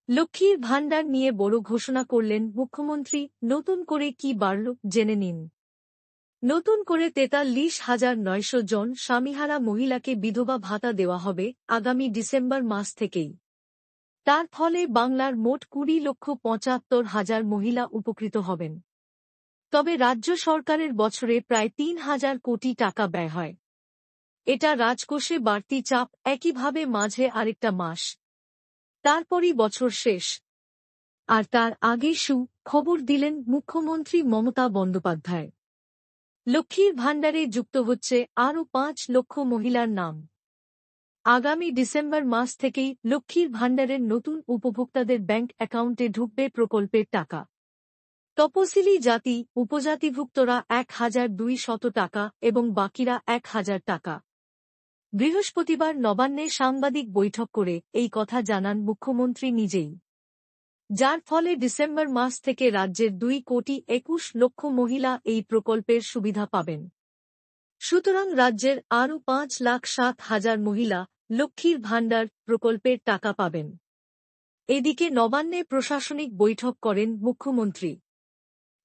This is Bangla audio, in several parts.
লক্ষ্মীর ভাণ্ডার নিয়ে বড় ঘোষণা করলেন মুখ্যমন্ত্রী। নতুন করে কি বাড়ল জেনে নিন। নতুন করে ৪৩,৯০০ জন স্বামীহারা মহিলাকে বিধবা ভাতা দেওয়া হবে আগামী ডিসেম্বর মাস থেকেই। তার ফলে বাংলার মোট ২০,৭৫,০০০ মহিলা উপকৃত হবেন। তবে রাজ্য সরকারের বছরে প্রায় ৩,০০০ কোটি টাকা ব্যয় হয়। এটা রাজকোষে বাড়তি চাপ। একইভাবে মাঝে আরেকটা মাস, তারপরই বছর শেষ। আর তার আগে খবর দিলেন মুখ্যমন্ত্রী মমতা বন্দ্যোপাধ্যায়। লক্ষ্মীর ভাণ্ডারে যুক্ত হচ্ছে আরও ৫ লক্ষ মহিলার নাম। আগামী ডিসেম্বর মাস থেকেই লক্ষ্মীর ভাণ্ডারের নতুন উপভোক্তাদের ব্যাংক অ্যাকাউন্টে ঢুকবে প্রকল্পের টাকা। তপশিলি জাতি উপজাতিভুক্তরা ১,২০০ টাকা এবং বাকিরা ১,০০০ টাকা। বৃহস্পতিবার নবান্নে সাংবাদিক বৈঠক করে এই কথা জানান মুখ্যমন্ত্রী নিজেই, যার ফলে ডিসেম্বর মাস থেকে রাজ্যের ২,২১,০০,০০০ মহিলা এই প্রকল্পের সুবিধা পাবেন। সুতরাং রাজ্যের আরও ৫,৭০,০০০ মহিলা লক্ষ্মীর ভাণ্ডার প্রকল্পের টাকা পাবেন। এদিকে নবান্নে প্রশাসনিক বৈঠক করেন মুখ্যমন্ত্রী।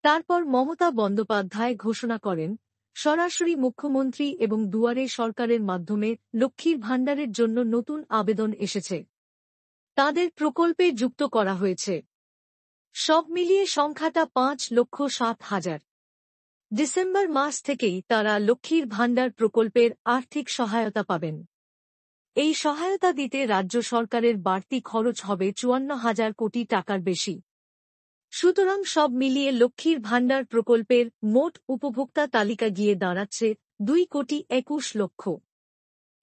তারপর মমতা বন্দ্যোপাধ্যায় ঘোষণা করেন, সরাসরি মুখ্যমন্ত্রী এবং দুয়ারে সরকারের মাধ্যমে লক্ষ্মীর ভাণ্ডারের জন্য নতুন আবেদন এসেছে। তাদের প্রকল্পে যুক্ত করা হয়েছে। সব মিলিয়ে সংখ্যাটা ৫,৬০,০০০। ডিসেম্বর মাস থেকেই তারা লক্ষ্মীর ভাণ্ডার প্রকল্পের আর্থিক সহায়তা পাবেন। এই সহায়তা দিতে রাজ্য সরকারের বাড়তি খরচ হবে ৫৪,০০০ কোটি টাকার বেশি। সুতরাং সব মিলিয়ে লক্ষ্মীর ভাণ্ডার প্রকল্পের মোট উপভোক্তা তালিকা গিয়ে দাঁড়াচ্ছে ২,২১,০০,০০০।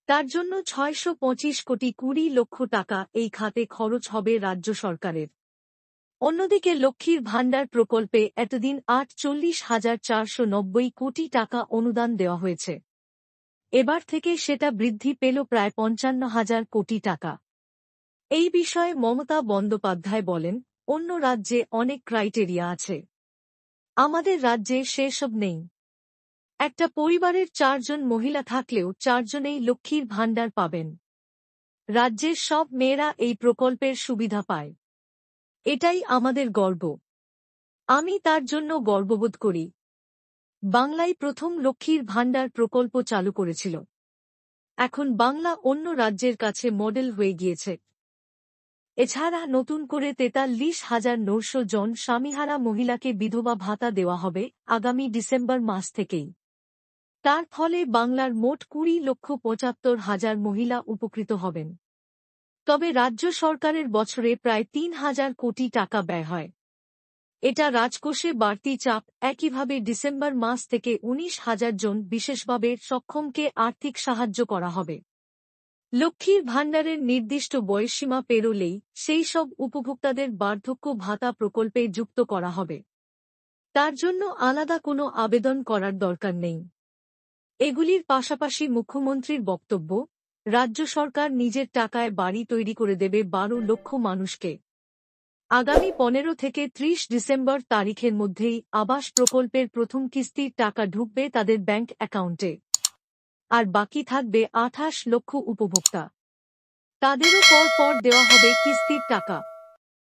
তার জন্য ৬২৫,২০,০০,০০০ টাকা এই খাতে খরচ হবে রাজ্য সরকারের। অন্যদিকে লক্ষ্মীর ভাণ্ডার প্রকল্পে এতদিন ৪৮,৪৯০ কোটি টাকা অনুদান দেওয়া হয়েছে। এবার থেকে সেটা বৃদ্ধি পেল প্রায় ৫৫,০০০ কোটি টাকা। এই বিষয়ে মমতা বন্দ্যোপাধ্যায় বলেন, অন্য রাজ্যে অনেক ক্রাইটেরিয়া আছে, আমাদের রাজ্যে সেসব নেই। একটা পরিবারের ৪ জন মহিলা থাকলেও ৪ জনেই লক্ষ্মীর ভাণ্ডার পাবেন। রাজ্যের সব মেয়েরা এই প্রকল্পের সুবিধা পায়। এটাই আমাদের গর্ব। আমি তার জন্য গর্ববোধ করি। বাংলায় প্রথম লক্ষ্মীর ভাণ্ডার প্রকল্প চালু করেছিল। এখন বাংলা অন্য রাজ্যের কাছে মডেল হয়ে গিয়েছে। এছাড়া নতুন করে ৪৩,৯০০ জন স্বামীহারা মহিলাকে বিধবা ভাতা দেওয়া হবে আগামী ডিসেম্বর মাস থেকেই। তার ফলে বাংলার মোট ২০,৭৫,০০০ মহিলা উপকৃত হবেন। তবে রাজ্য সরকারের বছরে প্রায় ৩,০০০ কোটি টাকা ব্যয় হয়। এটা রাজকোষে বাড়তি চাপ। একইভাবে ডিসেম্বর মাস থেকে ১৯,০০০ জন বিশেষভাবে সক্ষমকে আর্থিক সাহায্য করা হবে। লক্ষ্মীর ভাণ্ডারের নির্দিষ্ট বয়সসীমা পেরোলেই সেই সব উপভোক্তাদের বার্ধক্য ভাতা প্রকল্পে যুক্ত করা হবে। তার জন্য আলাদা কোনো আবেদন করার দরকার নেই। এগুলির পাশাপাশি মুখ্যমন্ত্রীর বক্তব্য, রাজ্য সরকার নিজের টাকায় বাড়ি তৈরি করে দেবে ১২ লক্ষ মানুষকে। আগামী ১৫ থেকে ৩০ ডিসেম্বর তারিখের মধ্যেই আবাস প্রকল্পের প্রথম কিস্তির টাকা ঢুকবে তাদের ব্যাংক অ্যাকাউন্টে। আর বাকি থাকবে ২৮ লক্ষ উপভোক্তা। তাদেরও পর পর দেওয়া হবে কিস্তির টাকা।